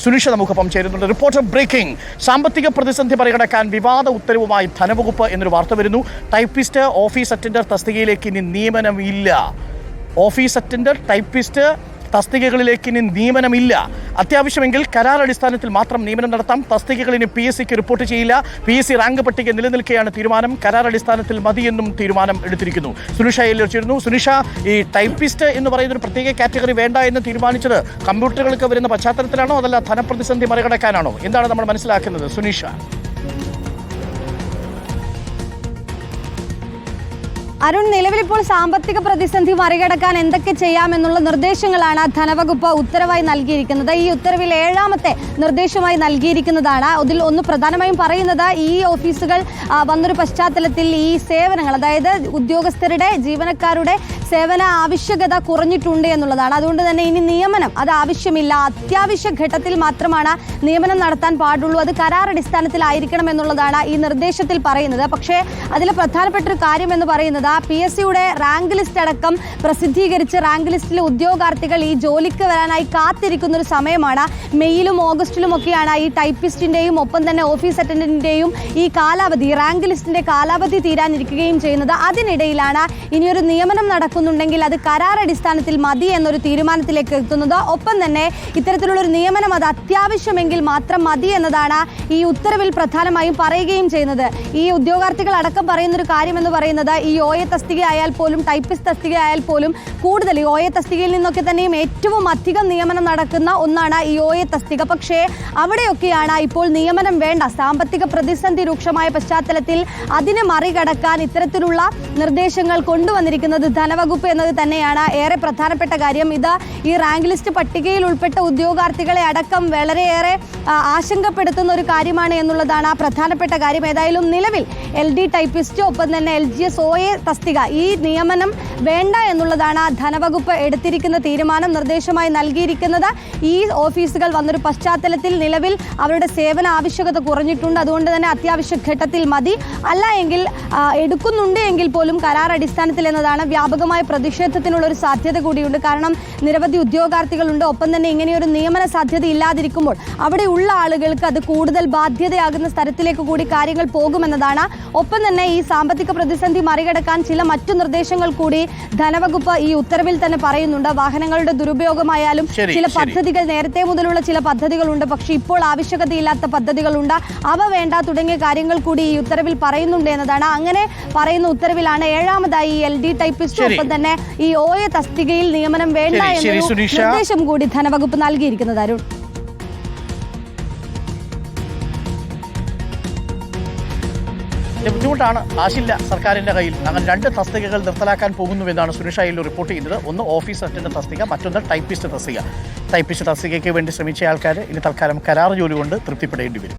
സുനിഷ നമുക്കൊപ്പം ചേരുന്നുണ്ട്. Reporter breaking. സാമ്പത്തിക പ്രതിസന്ധി മറികടക്കാൻ വിവാദ ഉത്തരവുമായി ധനവകുപ്പ് എന്നൊരു വാർത്ത വരുന്നു. ടൈപ്പിസ്റ്റ്, ഓഫീസ് അറ്റൻഡർ തസ്തികയിലേക്ക് ഇനി നിയമനമില്ല. ഓഫീസ് അറ്റൻഡർ, ടൈപ്പിസ്റ്റ് തസ്തികകളിലേക്ക് ഇനി നിയമനമില്ല. അത്യാവശ്യമെങ്കിൽ കരാർ അടിസ്ഥാനത്തിൽ മാത്രം നിയമനം നടത്താം. തസ്തികകളിന് PSCക്ക് റിപ്പോർട്ട് ചെയ്യില്ല. PSC റാങ്ക് പട്ടിക നിലനിൽക്കെയാണ് തീരുമാനം. കരാർ അടിസ്ഥാനത്തിൽ മതിയെന്നും തീരുമാനം എടുത്തിരിക്കുന്നു. സുനിഷ ചേർന്നു. സുനിഷ, ഈ ടൈപ്പിസ്റ്റ് എന്ന് പറയുന്ന ഒരു പ്രത്യേക കാറ്റഗറി വേണ്ട എന്ന് തീരുമാനിച്ചത് കമ്പ്യൂട്ടറുകൾക്ക് വരുന്ന പശ്ചാത്തലത്തിലാണോ അതല്ല ധനപ്രതിസന്ധി മറികടക്കാനാണോ? എന്താണ് നമ്മൾ മനസ്സിലാക്കുന്നത് സുനിഷ? അരുൺ, നിലവിലിപ്പോൾ സാമ്പത്തിക പ്രതിസന്ധി മറികടക്കാൻ എന്തൊക്കെ ചെയ്യാമെന്നുള്ള നിർദ്ദേശങ്ങളാണ് ധനവകുപ്പ് ഉത്തരവായി നൽകിയിരിക്കുന്നത്. ഈ ഉത്തരവിൽ 7ാമത്തെ നിർദ്ദേശമായി നൽകിയിരിക്കുന്നതാണ്. അതിൽ ഒന്ന് പ്രധാനമായും പറയുന്നത് ഈ ഓഫീസുകൾ വന്നൊരു പശ്ചാത്തലത്തിൽ ഈ സേവനങ്ങൾ, അതായത് ഉദ്യോഗസ്ഥരുടെ, ജീവനക്കാരുടെ സേവന ആവശ്യകത കുറഞ്ഞിട്ടുണ്ട് എന്നുള്ളതാണ്. അതുകൊണ്ട് തന്നെ ഇനി നിയമനം അത് ആവശ്യമില്ല. അത്യാവശ്യ ഘട്ടത്തിൽ മാത്രമാണ് നിയമനം നടത്താൻ പാടുള്ളൂ. അത് കരാർ അടിസ്ഥാനത്തിലായിരിക്കണം എന്നുള്ളതാണ് ഈ നിർദ്ദേശത്തിൽ പറയുന്നത്. പക്ഷേ അതിലെ പ്രധാനപ്പെട്ട ഒരു കാര്യം എന്ന് പറയുന്നത് PSCയുടെ റാങ്ക് ലിസ്റ്റ് അടക്കം പ്രസിദ്ധീകരിച്ച് റാങ്ക് ലിസ്റ്റിലെ ഉദ്യോഗാർത്ഥികൾ ഈ ജോലിക്ക് വരാനായി കാത്തിരിക്കുന്ന ഒരു സമയമാണ്. മെയ്യിലും ഓഗസ്റ്റിലും ഒക്കെയാണ് ഈ ടൈപ്പിസ്റ്റിന്റെയും ഒപ്പം തന്നെ ഓഫീസ് അറ്റൻഡന്റിന്റെയും ഈ കാലാവധി, റാങ്ക് ലിസ്റ്റിന്റെ കാലാവധി തീരാനിരിക്കുകയും ചെയ്യുന്നത്. അതിനിടയിലാണ് ഇനിയൊരു നിയമനം നടക്കുന്നുണ്ടെങ്കിൽ അത് കരാർ അടിസ്ഥാനത്തിൽ മതി എന്നൊരു തീരുമാനത്തിലേക്ക് എത്തുന്നത്. ഒപ്പം തന്നെ ഇത്തരത്തിലുള്ളൊരു നിയമനം അത് അത്യാവശ്യമെങ്കിൽ മാത്രം മതി എന്നതാണ് ഈ ഉത്തരവിൽ പ്രധാനമായും പറയുകയും ചെയ്യുന്നത്. ഈ ഉദ്യോഗാർത്ഥികൾ അടക്കം പറയുന്നൊരു കാര്യം എന്ന് പറയുന്നത് ഈ OA തസ്തിക ആയാൽ പോലും, ടൈപ്പിസ്റ്റ് തസ്തിക ആയാൽ പോലും, കൂടുതൽ ഈ OA തസ്തികയിൽ നിന്നൊക്കെ തന്നെയും ഏറ്റവും അധികം നിയമനം നടക്കുന്ന ഒന്നാണ് ഈ OA തസ്തിക. പക്ഷേ അവിടെയൊക്കെയാണ് ഇപ്പോൾ നിയമനം വേണ്ട. സാമ്പത്തിക പ്രതിസന്ധി രൂക്ഷമായ പശ്ചാത്തലത്തിൽ അതിനെ മറികടക്കാൻ ഇത്തരത്തിലുള്ള നിർദ്ദേശങ്ങൾ കൊണ്ടുവന്നിരിക്കുന്നത് ധനവകുപ്പ് എന്നത് തന്നെയാണ് ഏറെ പ്രധാനപ്പെട്ട കാര്യം. ഇത് ഈ റാങ്ക് ലിസ്റ്റ് പട്ടികയിൽ ഉൾപ്പെട്ട ഉദ്യോഗാർത്ഥികളെ അടക്കം വളരെയേറെ ആശങ്കപ്പെടുത്തുന്ന ഒരു കാര്യമാണ് എന്നുള്ളതാണ് പ്രധാനപ്പെട്ട കാര്യം. ഏതായാലും നിലവിൽ LD ടൈപ്പിസ്റ്റ്, ഒപ്പം തന്നെ LGS OA തസ്തിക ഈ നിയമനം വേണ്ട എന്നുള്ളതാണ് ധനവകുപ്പ് എടുത്തിരിക്കുന്ന തീരുമാനം. നിർദ്ദേശമായി നൽകിയിരിക്കുന്നത് ഈ ഓഫീസുകൾ വന്നൊരു പശ്ചാത്തലത്തിൽ നിലവിൽ അവരുടെ സേവന ആവശ്യകത കുറഞ്ഞിട്ടുണ്ട്. അതുകൊണ്ട് തന്നെ അത്യാവശ്യ ഘട്ടത്തിൽ മതി. അല്ല എങ്കിൽ എടുക്കുന്നുണ്ട് എങ്കിൽ പോലും കരാർ അടിസ്ഥാനത്തിൽ എന്നതാണ്. വ്യാപകമായ പ്രതിഷേധത്തിനുള്ള ഒരു സാധ്യത കൂടിയുണ്ട്. കാരണം നിരവധി ഉദ്യോഗാർത്ഥികളുണ്ട്. ഒപ്പം തന്നെ ഇങ്ങനെയൊരു നിയമന സാധ്യത ഇല്ലാതിരിക്കുമ്പോൾ അവിടെയുള്ള ആളുകൾക്ക് അത് കൂടുതൽ ബാധ്യതയാകുന്ന സ്ഥലത്തിലേക്ക് കൂടി കാര്യങ്ങൾ പോകുമെന്നതാണ്. ഒപ്പം തന്നെ ഈ സാമ്പത്തിക പ്രതിസന്ധി മറികടക്കാൻ ചില മറ്റു നിർദ്ദേശങ്ങൾ കൂടി ധനവകുപ്പ് ഈ ഉത്തരവിൽ തന്നെ പറയുന്നുണ്ട്. വാഹനങ്ങളുടെ ദുരുപയോഗമായാലും ചില പദ്ധതികൾ, നേരത്തെ മുതലുള്ള ചില പദ്ധതികളുണ്ട്, പക്ഷേ ഇപ്പോൾ ആവശ്യകതയില്ലാത്ത പദ്ധതികളുണ്ട്, അവ വേണ്ട തുടങ്ങിയ കാര്യങ്ങൾ കൂടി ഈ ഉത്തരവിൽ പറയുന്നുണ്ട് എന്നതാണ്. അങ്ങനെ പറയുന്ന ഉത്തരവിലാണ് 7ാമതായി LD ടൈപ്പിസ്റ്റ്, ഒപ്പം തന്നെ ഈ OA തസ്തികയിൽ നിയമനം വേണ്ട എന്നൊരു നിർദ്ദേശം കൂടി ധനവകുപ്പ് നൽകിയിരിക്കുന്നത്. അരുൺ, ബുദ്ധിമുട്ടാണ്, കാശില്ല സർക്കാരിൻ്റെ കയ്യിൽ. അങ്ങനെ 2 തസ്തികകൾ നിർത്തലാക്കാൻ പോകുന്നുവെന്നാണ് സുനിഷ റിപ്പോർട്ട് ചെയ്തത്. ഒന്ന് ഓഫീസ് അറ്റൻഡന്റ് തസ്തിക, മറ്റൊന്ന് ടൈപ്പിസ്റ്റ് തസ്തിക. ടൈപ്പിസ്റ്റ് തസ്തികയ്ക്ക് വേണ്ടി ശ്രമിച്ച ആൾക്കാർ ഇനി തൽക്കാലം കരാർ ജോലി കൊണ്ട് തൃപ്തിപ്പെടേണ്ടി വരും.